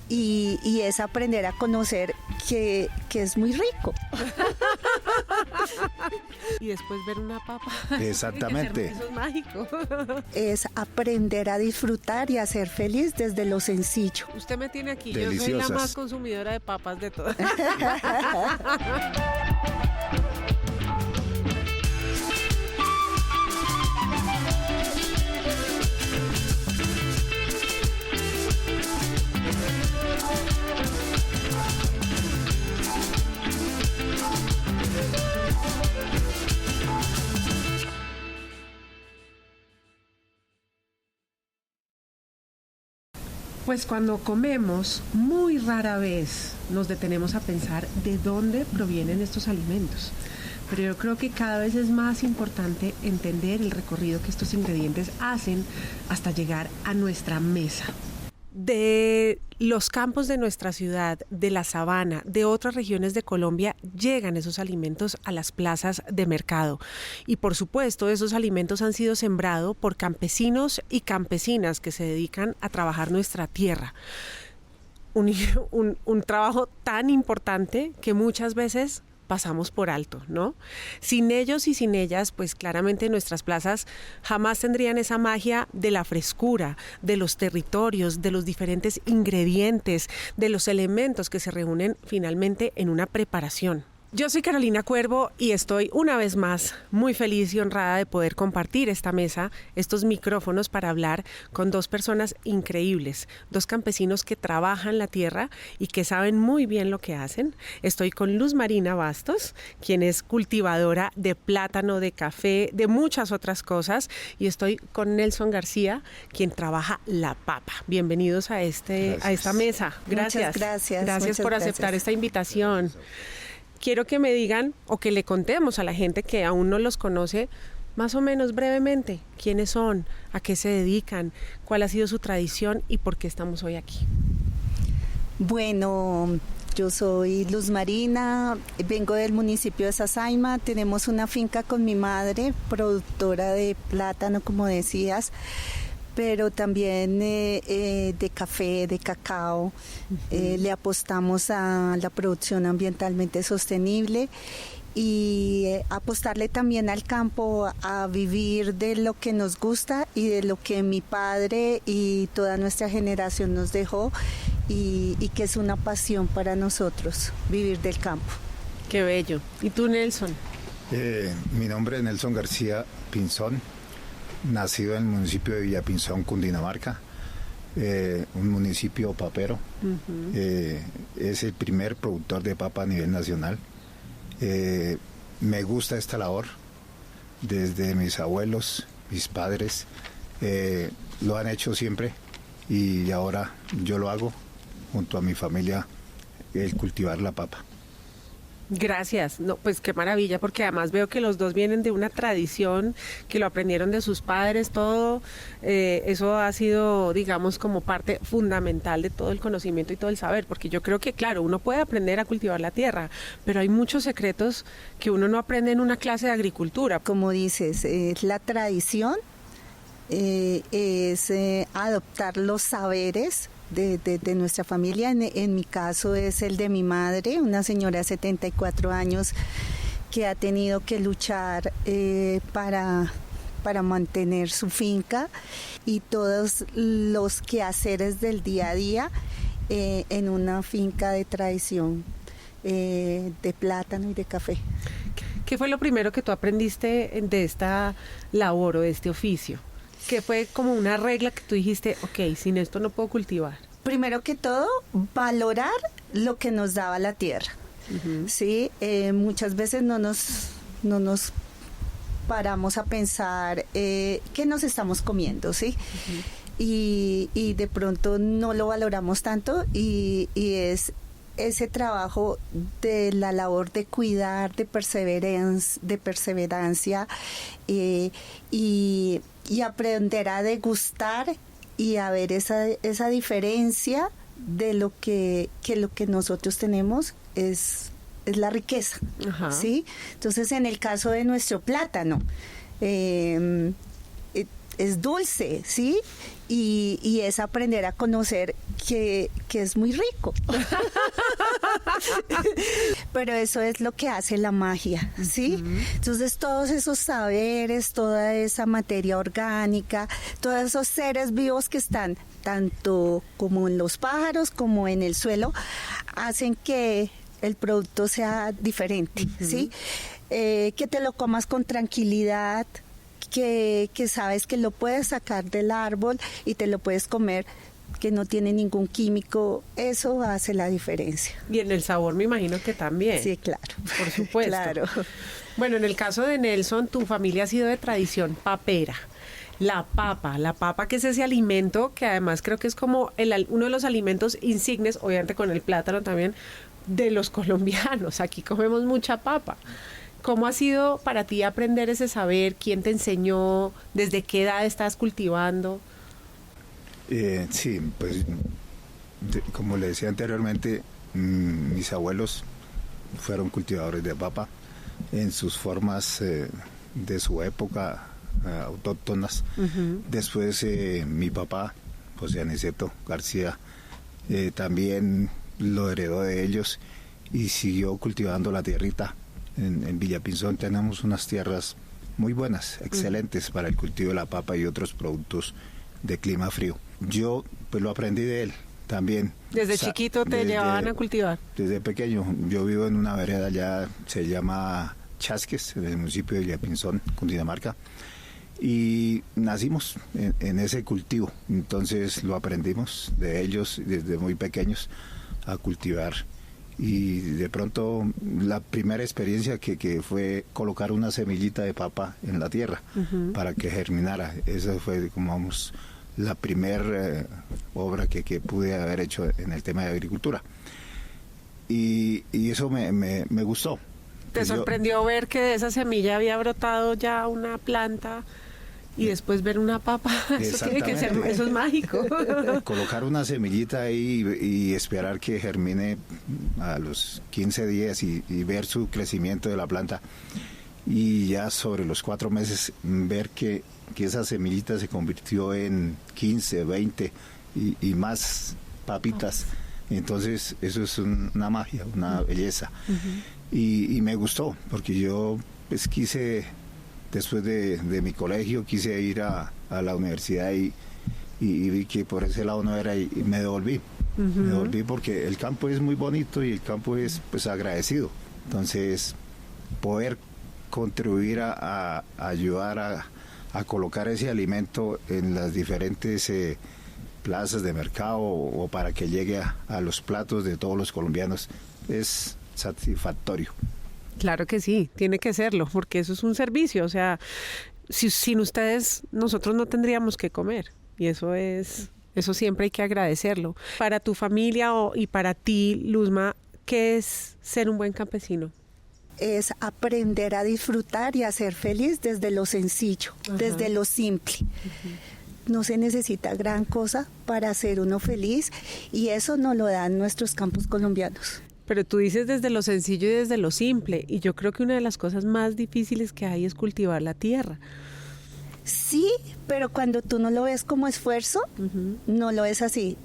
y es aprender a conocer que es muy rico. Y después ver una papa. Exactamente. Eso es mágico. Es aprender a disfrutar y a ser feliz desde lo sencillo. Usted me tiene aquí, Deliciosas. Yo soy la más consumidora de papas de todas. Pues cuando comemos, muy rara vez nos detenemos a pensar de dónde provienen estos alimentos. Pero yo creo que cada vez es más importante entender el recorrido que estos ingredientes hacen hasta llegar a nuestra mesa. De los campos de nuestra ciudad, de la sabana, de otras regiones de Colombia, llegan esos alimentos a las plazas de mercado. Y por supuesto, esos alimentos han sido sembrados por campesinos y campesinas que se dedican a trabajar nuestra tierra. Un trabajo tan importante que muchas veces pasamos por alto, ¿no? Sin ellos y sin ellas, pues claramente nuestras plazas jamás tendrían esa magia de la frescura, de los territorios, de los diferentes ingredientes, de los elementos que se reúnen finalmente en una preparación. Yo soy Carolina Cuervo y estoy una vez más muy feliz y honrada de poder compartir esta mesa, estos micrófonos para hablar con dos personas increíbles, dos campesinos que trabajan la tierra y que saben muy bien lo que hacen. Estoy con Luz Marina Bastos, quien es cultivadora de plátano, de café, de muchas otras cosas, y estoy con Nelson García, quien trabaja la papa. Bienvenidos a esta mesa. Gracias. Muchas gracias. Gracias por aceptar esta invitación. Quiero que me digan o que le contemos a la gente que aún no los conoce, más o menos brevemente, quiénes son, a qué se dedican, cuál ha sido su tradición y por qué estamos hoy aquí. Bueno, yo soy Luz Marina, vengo del municipio de Sasaima, tenemos una finca con mi madre, productora de plátano, como decías, pero también de café, de cacao. Le apostamos a la producción ambientalmente sostenible y apostarle también al campo, a vivir de lo que nos gusta y de lo que mi padre y toda nuestra generación nos dejó y que es una pasión para nosotros, vivir del campo. Qué bello. ¿Y tú, Nelson? Mi nombre es Nelson García Pinzón, nacido en el municipio de Villapinzón, Cundinamarca, un municipio papero. Es el primer productor de papa a nivel nacional. Me gusta esta labor desde mis abuelos, mis padres, lo han hecho siempre y ahora yo lo hago junto a mi familia, el cultivar la papa. Gracias, no, pues qué maravilla, porque además veo que los dos vienen de una tradición, que lo aprendieron de sus padres, todo eso ha sido, digamos, como parte fundamental de todo el conocimiento y todo el saber, porque yo creo que, claro, uno puede aprender a cultivar la tierra, pero hay muchos secretos que uno no aprende en una clase de agricultura. Como dices, la tradición es adoptar los saberes de nuestra familia. En mi caso es el de mi madre, una señora de 74 años que ha tenido que luchar para mantener su finca y todos los quehaceres del día a día en una finca de tradición de plátano y de café. ¿Qué fue lo primero que tú aprendiste de esta labor o de este oficio? ¿Qué fue como una regla que tú dijiste, ok, sin esto no puedo cultivar? Primero que todo, valorar lo que nos daba la tierra. ¿Sí? Muchas veces no nos paramos a pensar qué nos estamos comiendo, ¿sí? Y de pronto no lo valoramos tanto y es ese trabajo de la labor de cuidar, de perseverancia y aprender a degustar y a ver esa diferencia de lo que nosotros tenemos es la riqueza. Ajá. ¿Sí? Entonces, en el caso de nuestro plátano, es dulce, ¿sí? y es aprender a conocer que es muy rico. Pero eso es lo que hace la magia, ¿sí? Entonces todos esos saberes, toda esa materia orgánica, todos esos seres vivos que están tanto como en los pájaros como en el suelo, hacen que el producto sea diferente, ¿sí? Que te lo comas con tranquilidad, que sabes que lo puedes sacar del árbol y te lo puedes comer, que no tiene ningún químico, eso hace la diferencia. Y en el sabor me imagino que también. Sí, claro. Por supuesto. Claro. Bueno, en el caso de Nelson, tu familia ha sido de tradición papera. La papa que es ese alimento que además creo que es como uno de los alimentos insignes, obviamente con el plátano también, de los colombianos. Aquí comemos mucha papa. ¿Cómo ha sido para ti aprender ese saber? ¿Quién te enseñó? ¿Desde qué edad estás cultivando? Sí, pues como le decía anteriormente, mis abuelos fueron cultivadores de papa en sus formas de su época, autóctonas. Después mi papá, José Aniceto García, también lo heredó de ellos y siguió cultivando la tierrita. En Villapinzón tenemos unas tierras muy buenas, excelentes para el cultivo de la papa y otros productos de clima frío. Yo pues lo aprendí de él también. ¿Desde chiquito te llevaban a cultivar? Desde pequeño. Yo vivo en una vereda allá, se llama Chasques, en el municipio de Villapinzón, Cundinamarca, y nacimos en ese cultivo. Entonces lo aprendimos de ellos desde muy pequeños a cultivar. Y de pronto la primera experiencia que fue colocar una semillita de papa en la tierra para que germinara. Esa fue, como vamos, la primera obra que pude haber hecho en el tema de agricultura. Y eso me gustó. ¿Te sorprendió ver que de esa semilla había brotado ya una planta? Y después ver una papa, eso tiene que ser, eso es mágico. Colocar una semillita ahí y esperar que germine a los 15 días y ver su crecimiento de la planta. Y ya sobre los 4 meses ver que esa semillita se convirtió en 15, 20 y más papitas. Entonces eso es una magia, una belleza. Y me gustó, porque yo pues quise... Después de mi colegio quise ir a la universidad y vi que por ese lado no era y me devolví. Me devolví porque el campo es muy bonito y el campo es pues agradecido. Entonces poder contribuir a ayudar a colocar ese alimento en las diferentes plazas de mercado o para que llegue a los platos de todos los colombianos es satisfactorio. Claro que sí, tiene que serlo, porque eso es un servicio, o sea, sin ustedes nosotros no tendríamos que comer y eso siempre hay que agradecerlo. Para tu familia y para ti, Luzma, ¿qué es ser un buen campesino? Es aprender a disfrutar y a ser feliz desde lo sencillo, desde lo simple. No se necesita gran cosa para ser uno feliz y eso nos lo dan nuestros campos colombianos. Pero tú dices desde lo sencillo y desde lo simple, y yo creo que una de las cosas más difíciles que hay es cultivar la tierra. Sí, pero cuando tú no lo ves como esfuerzo, no lo ves así.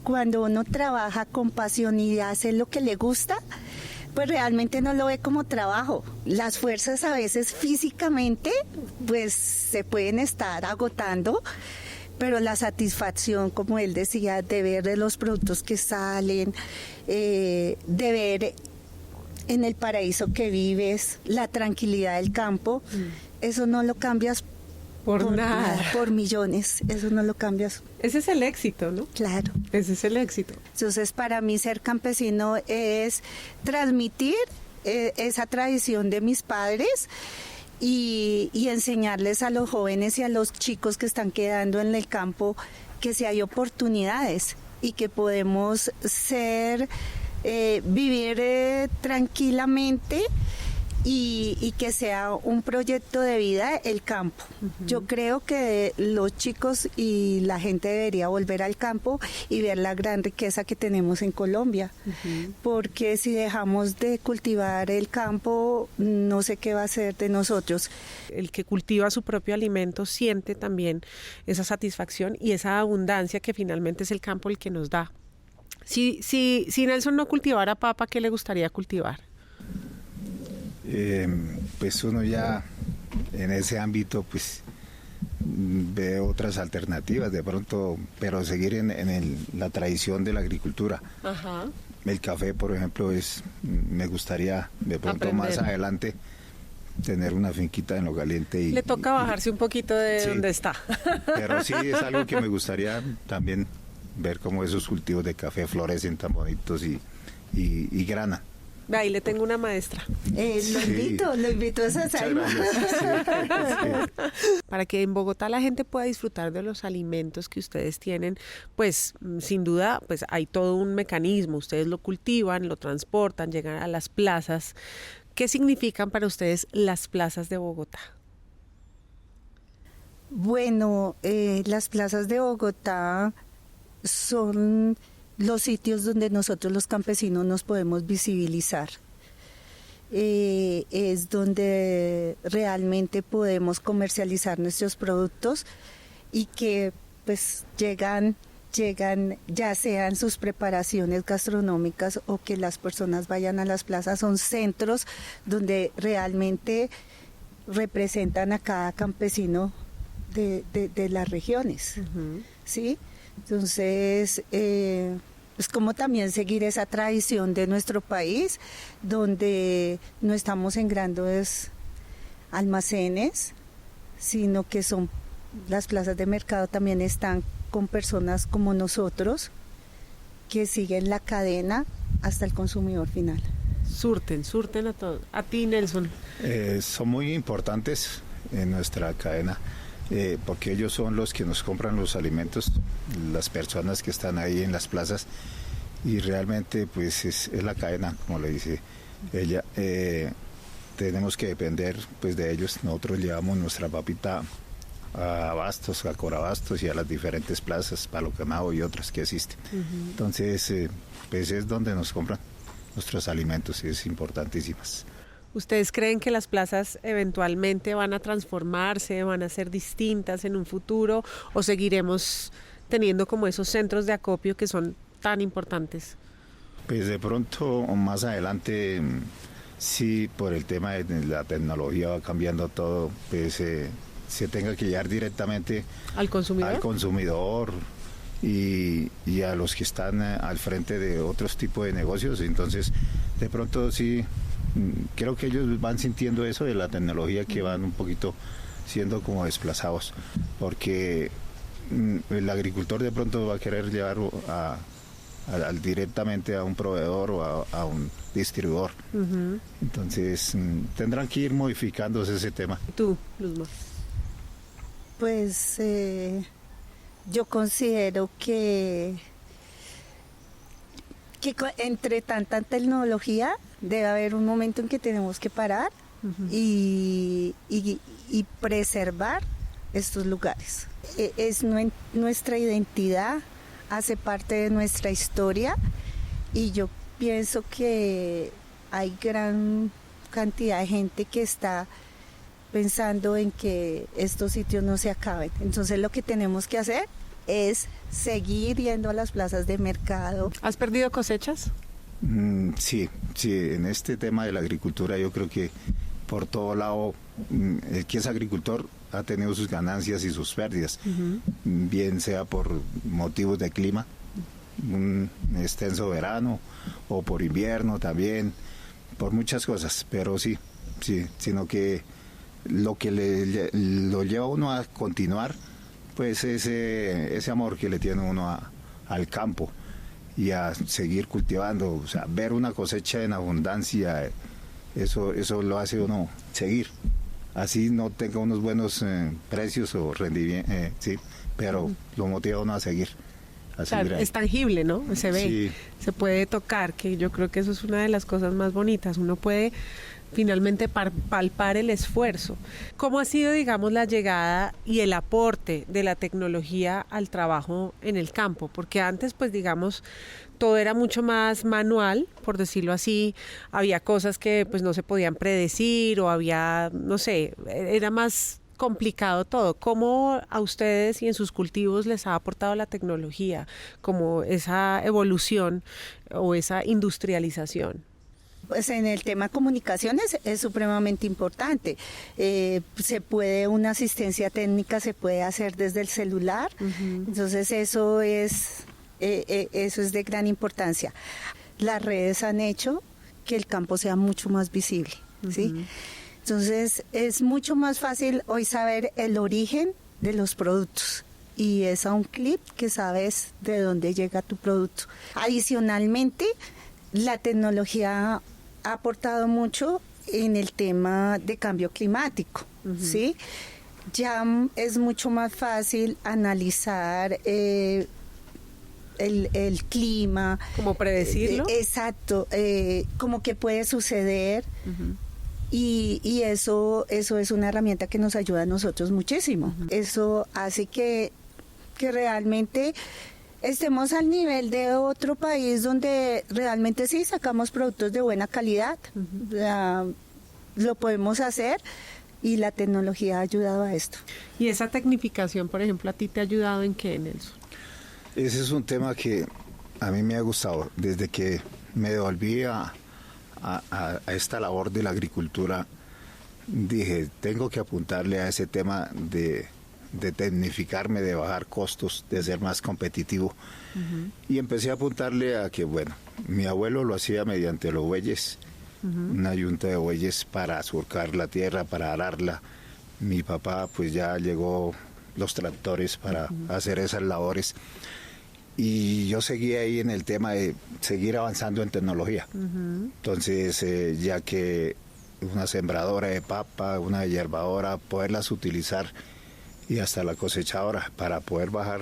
Cuando uno trabaja con pasión y hace lo que le gusta, pues realmente no lo ve como trabajo. Las fuerzas a veces físicamente, pues se pueden estar agotando, pero la satisfacción, como él decía, de ver de los productos que salen, de ver en el paraíso que vives, la tranquilidad del campo, eso no lo cambias por nada, por millones, eso no lo cambias. Ese es el éxito, ¿no? Claro. Ese es el éxito. Entonces, para mí ser campesino es transmitir esa tradición de mis padres, y enseñarles a los jóvenes y a los chicos que están quedando en el campo que si hay oportunidades y que podemos vivir tranquilamente y que sea un proyecto de vida el campo. Yo creo que los chicos y la gente debería volver al campo y ver la gran riqueza que tenemos en Colombia, porque si dejamos de cultivar el campo, no sé qué va a ser de nosotros. El que cultiva su propio alimento siente también esa satisfacción y esa abundancia que finalmente es el campo el que nos da. Si Nelson no cultivara papa, ¿qué le gustaría cultivar? Pues uno ya en ese ámbito pues ve otras alternativas de pronto, pero seguir en la tradición de la agricultura. Ajá. El café, por ejemplo, me gustaría de pronto Aprender. más adelante tener una finquita en Lo Caliente. Le toca bajarse un poquito de sí, donde está. Pero sí es algo que me gustaría también ver cómo esos cultivos de café florecen tan bonitos y granan. Ahí le tengo una maestra. Lo invito a esa Muchas Saima. gracias. Sí. Para que en Bogotá la gente pueda disfrutar de los alimentos que ustedes tienen, pues sin duda pues hay todo un mecanismo. Ustedes lo cultivan, lo transportan, llegan a las plazas. ¿Qué significan para ustedes las plazas de Bogotá? Bueno, las plazas de Bogotá son los sitios donde nosotros los campesinos nos podemos visibilizar. Es donde realmente podemos comercializar nuestros productos y que pues llegan ya sean sus preparaciones gastronómicas o que las personas vayan a las plazas, son centros donde realmente representan a cada campesino de las regiones, ¿sí? Entonces, es como también seguir esa tradición de nuestro país, donde no estamos en grandes almacenes, sino que son las plazas de mercado también están con personas como nosotros, que siguen la cadena hasta el consumidor final. Surten a todos. A ti, Nelson. Son muy importantes en nuestra cadena. Porque ellos son los que nos compran los alimentos, las personas que están ahí en las plazas, y realmente pues es la cadena, como le dice ella. Tenemos que depender pues de ellos. Nosotros llevamos nuestra papita a Abastos, a Corabastos y a las diferentes plazas, Palo Quemado y otras que existen. Entonces pues es donde nos compran nuestros alimentos y es importantísimas. ¿Ustedes creen que las plazas eventualmente van a transformarse, van a ser distintas en un futuro o seguiremos teniendo como esos centros de acopio que son tan importantes? Pues de pronto más adelante, sí, por el tema de la tecnología va cambiando todo, pues se tenga que llegar directamente ¿Al consumidor? Al consumidor y a los que están al frente de otros tipos de negocios. Entonces, de pronto sí, creo que ellos van sintiendo eso de la tecnología, que van un poquito siendo como desplazados, porque el agricultor de pronto va a querer llevar directamente a un proveedor o a un distribuidor. Entonces tendrán que ir modificándose ese tema. Tú, Luzma. Pues yo considero que entre tanta tecnología debe haber un momento en que tenemos que parar y preservar estos lugares. Es nuestra identidad, hace parte de nuestra historia, y yo pienso que hay gran cantidad de gente que está pensando en que estos sitios no se acaben. Entonces lo que tenemos que hacer es seguir yendo a las plazas de mercado. ¿Has perdido cosechas? Sí, en este tema de la agricultura yo creo que por todo lado el que es agricultor ha tenido sus ganancias y sus pérdidas, bien sea por motivos de clima, un extenso verano, o por invierno también, por muchas cosas, pero sí, sino que lo que lo lleva a uno a continuar, pues ese amor que le tiene uno al campo y a seguir cultivando, o sea, ver una cosecha en abundancia, eso lo hace uno seguir. Así no tenga unos buenos precios o rendimiento, sí, pero lo motiva a uno a seguir. Claro, es tangible, ¿no? Se ve, se puede tocar, que yo creo que eso es una de las cosas más bonitas. Uno puede finalmente palpar el esfuerzo. ¿Cómo ha sido, digamos, la llegada y el aporte de la tecnología al trabajo en el campo? Porque antes, pues digamos, todo era mucho más manual, por decirlo así. Había cosas que pues no se podían predecir o había, no sé, era más complicado todo. ¿Cómo a ustedes y en sus cultivos les ha aportado la tecnología, como esa evolución o esa industrialización? Pues en el tema comunicaciones es supremamente importante. Una asistencia técnica se puede hacer desde el celular, entonces eso es de gran importancia. Las redes han hecho que el campo sea mucho más visible, ¿sí? Entonces es mucho más fácil hoy saber el origen de los productos. Y es a un clic que sabes de dónde llega tu producto. Adicionalmente, la tecnología ha aportado mucho en el tema de cambio climático, ¿sí? Ya es mucho más fácil analizar el clima. ¿Cómo predecirlo? Exacto, como que puede suceder. Y eso es una herramienta que nos ayuda a nosotros muchísimo. Eso hace que realmente estemos al nivel de otro país donde realmente sí sacamos productos de buena calidad. Lo podemos hacer y la tecnología ha ayudado a esto. ¿Y esa tecnificación, por ejemplo, a ti te ha ayudado en qué, Nelson? Ese es un tema que a mí me ha gustado. Desde que me devolví a esta labor de la agricultura, dije, tengo que apuntarle a ese tema de tecnificarme, de bajar costos, de ser más competitivo. Y empecé a apuntarle a que, bueno, mi abuelo lo hacía mediante los bueyes, una yunta de bueyes para surcar la tierra, para ararla. Mi papá, pues ya llegó los tractores para hacer esas labores. Y yo seguí ahí en el tema de seguir avanzando en tecnología. Entonces, ya que una sembradora de papa, una hierbadora, poderlas utilizar y hasta la cosechadora para poder bajar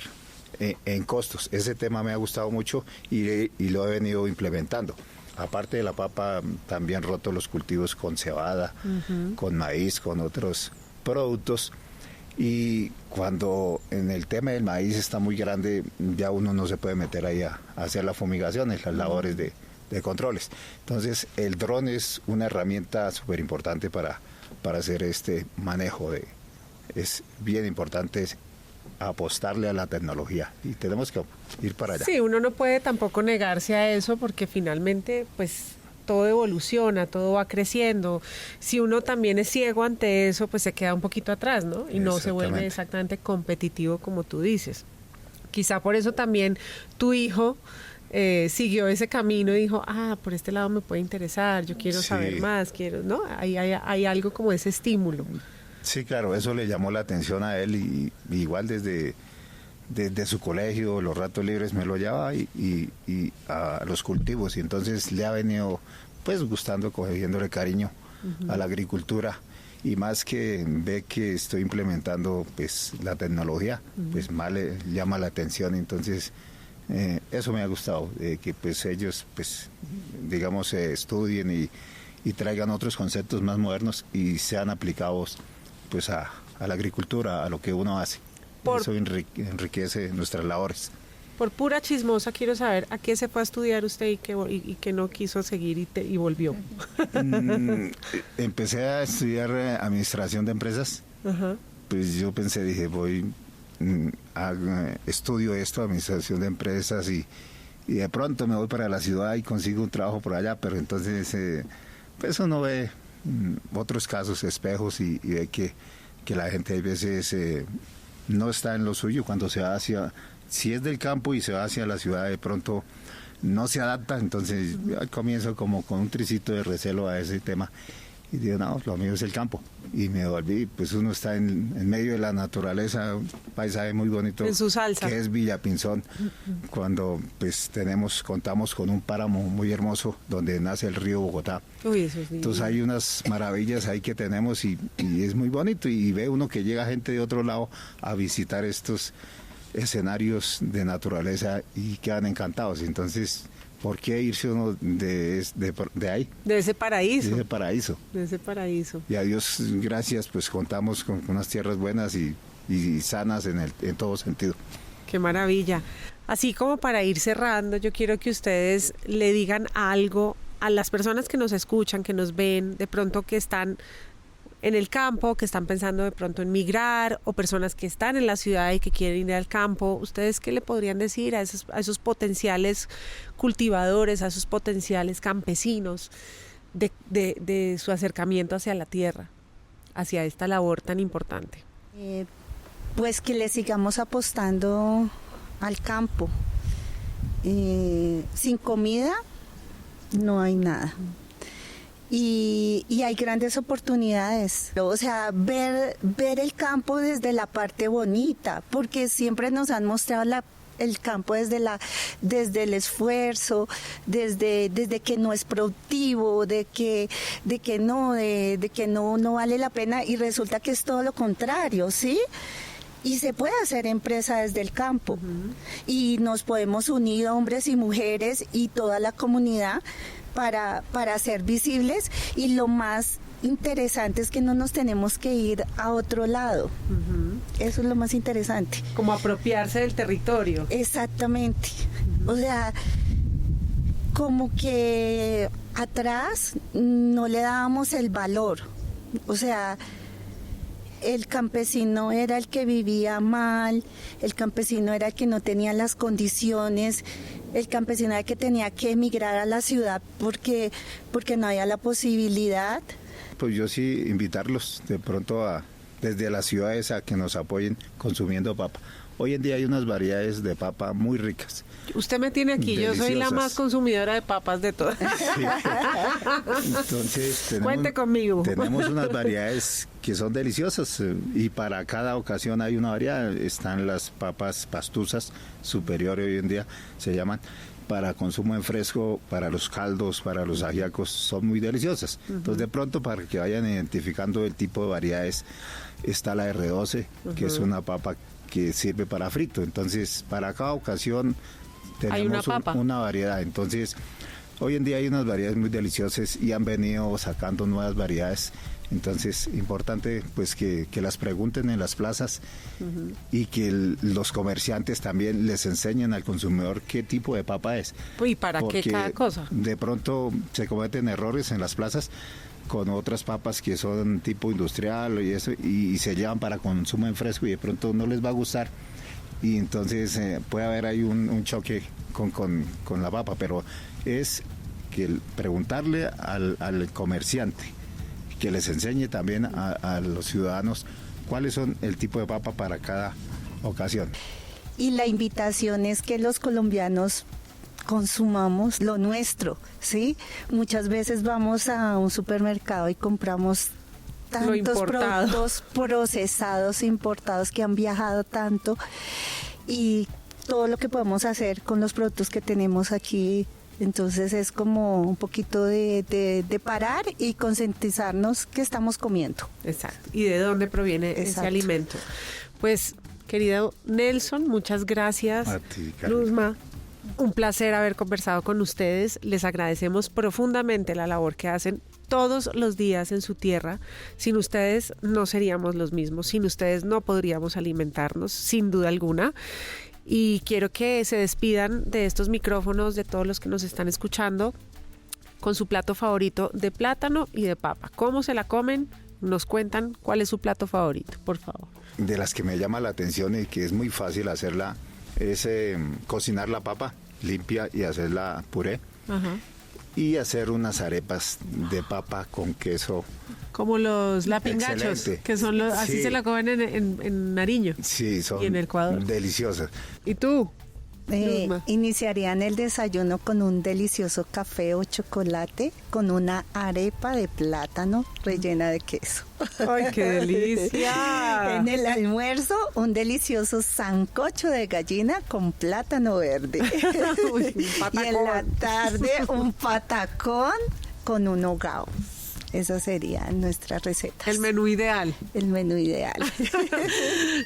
en costos. Ese tema me ha gustado mucho y lo he venido implementando. Aparte de la papa, también roto los cultivos con cebada, con maíz, con otros productos. Y cuando en el tema del maíz está muy grande, ya uno no se puede meter ahí a hacer las fumigaciones, las labores de controles. Entonces, el dron es una herramienta súper importante para hacer este manejo es bien importante apostarle a la tecnología y tenemos que ir para allá. Sí, uno no puede tampoco negarse a eso porque finalmente pues todo evoluciona, todo va creciendo. Si uno también es ciego ante eso, pues se queda un poquito atrás, ¿no? Y no se vuelve exactamente competitivo como tú dices. Quizá por eso también tu hijo siguió ese camino y dijo, por este lado me puede interesar, yo quiero saber más, ¿no? Hay algo como ese estímulo. Sí, claro, eso le llamó la atención a él y igual desde su colegio, los ratos libres me lo llevaba y a los cultivos y entonces le ha venido pues gustando, cogiéndole cariño a la agricultura y más que ve que estoy implementando pues la tecnología, pues más le llama la atención, entonces eso me ha gustado, que pues ellos pues digamos estudien y traigan otros conceptos más modernos y sean aplicados pues a la agricultura, a lo que uno hace. Eso enriquece nuestras labores. Por pura chismosa quiero saber a qué se fue a estudiar usted y que no quiso seguir y volvió. Empecé a estudiar administración de empresas. Pues yo pensé, dije, estudio esto, administración de empresas y de pronto me voy para la ciudad y consigo un trabajo por allá, pero entonces pues uno ve otros casos, espejos y ve que la gente a veces no está en lo suyo cuando se va si es del campo y se va hacia la ciudad, de pronto no se adapta, entonces comienzo como con un tricito de recelo a ese tema y digo, no, lo mío es el campo y me volví, pues uno está en medio de la naturaleza, un paisaje muy bonito en su salsa, que es Villapinzón, cuando pues contamos con un páramo muy hermoso donde nace el río Bogotá. Uy, eso es entonces hay unas maravillas ahí que tenemos y es muy bonito y ve uno que llega gente de otro lado a visitar estos escenarios de naturaleza y quedan encantados, entonces ¿por qué irse uno de ahí? De ese paraíso. De ese paraíso. De ese paraíso. Y a Dios gracias, pues contamos con unas tierras buenas y sanas en todo sentido. Qué maravilla. Así como para ir cerrando, yo quiero que ustedes le digan algo a las personas que nos escuchan, que nos ven, de pronto que están en el campo, que están pensando de pronto en migrar, o personas que están en la ciudad y que quieren ir al campo. ¿Ustedes qué le podrían decir a esos potenciales cultivadores, a esos potenciales campesinos de su acercamiento hacia la tierra, hacia esta labor tan importante? Pues que le sigamos apostando al campo. Sin comida no hay nada. Y hay grandes oportunidades, o sea, ver el campo desde la parte bonita, porque siempre nos han mostrado el campo desde el esfuerzo, desde que no es productivo, de que no vale la pena, y resulta que es todo lo contrario, ¿sí? Y se puede hacer empresa desde el campo. Uh-huh. Y nos podemos unir hombres y mujeres y toda la comunidad para ser visibles, y lo más interesante es que no nos tenemos que ir a otro lado. Uh-huh. Eso es lo más interesante. Como apropiarse del territorio. Exactamente. Uh-huh. O sea, como que atrás no le dábamos el valor. O sea, el campesino era el que vivía mal, el campesino era el que no tenía las condiciones, el campesino era el que tenía que emigrar a la ciudad porque no había la posibilidad. Pues yo sí invitarlos de pronto desde las ciudades a que nos apoyen consumiendo papa. Hoy en día hay unas variedades de papa muy ricas. Usted me tiene aquí, deliciosas. Yo soy la más consumidora de papas de todas. Sí. Entonces, cuente conmigo. Tenemos unas variedades que son deliciosas, y para cada ocasión hay una variedad. Están las papas pastuzas superior, hoy en día se llaman, para consumo en fresco, para los caldos, para los ajíacos, son muy deliciosas. Uh-huh. Entonces, de pronto, para que vayan identificando el tipo de variedades, está la R12, uh-huh, que es una papa que sirve para frito. Entonces, para cada ocasión tenemos una variedad. Entonces, hoy en día hay unas variedades muy deliciosas y han venido sacando nuevas variedades. Entonces, importante pues que las pregunten en las plazas, uh-huh, y que los comerciantes también les enseñen al consumidor qué tipo de papa es. ¿Y para qué cada cosa? De pronto se cometen errores en las plazas con otras papas que son tipo industrial y eso, y se llevan para consumo en fresco, y de pronto no les va a gustar, y entonces puede haber ahí un choque con la papa. Pero es que preguntarle al comerciante, que les enseñe también a los ciudadanos cuáles son el tipo de papa para cada ocasión. Y la invitación es que los colombianos consumamos lo nuestro, ¿sí? Muchas veces vamos a un supermercado y compramos tantos productos procesados, importados, que han viajado tanto, y todo lo que podemos hacer con los productos que tenemos aquí. Entonces es como un poquito de parar y concientizarnos qué estamos comiendo. Exacto. ¿Y de dónde proviene ese alimento? Pues, querido Nelson, muchas gracias. A ti, Carmen. Luzma, un placer haber conversado con ustedes. Les agradecemos profundamente la labor que hacen todos los días en su tierra. Sin ustedes no seríamos los mismos. Sin ustedes no podríamos alimentarnos, sin duda alguna. Y quiero que se despidan de estos micrófonos, de todos los que nos están escuchando, con su plato favorito de plátano y de papa. ¿Cómo se la comen? Nos cuentan cuál es su plato favorito, por favor. De las que me llama la atención y que es muy fácil hacerla es cocinar la papa limpia y hacerla puré. Ajá. Y hacer unas arepas de papa con queso. Como los lapingachos, que son los, así sí, se la comen en Nariño. Sí, son y en Ecuador. Deliciosas. ¿Y tú? Iniciarían el desayuno con un delicioso café o chocolate con una arepa de plátano rellena de queso. ¡Ay, qué delicia! En el almuerzo, un delicioso sancocho de gallina con plátano verde. Uy, y en la tarde, un patacón con un hogao. Esa sería nuestra receta. El menú ideal. El menú ideal.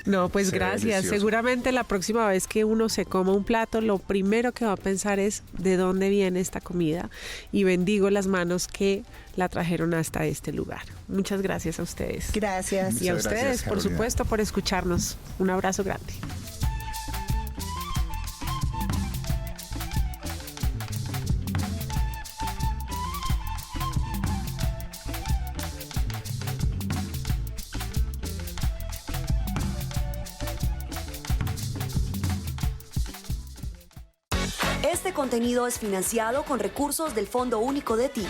No, pues Se ve gracias. delicioso. Seguramente la próxima vez que uno se coma un plato, lo primero que va a pensar es de dónde viene esta comida, y bendigo las manos que la trajeron hasta este lugar. Muchas gracias a ustedes. Gracias. Y a Muchas ustedes, gracias, por Carolina. supuesto, por escucharnos. Un abrazo grande. Este contenido es financiado con recursos del Fondo Único de TI.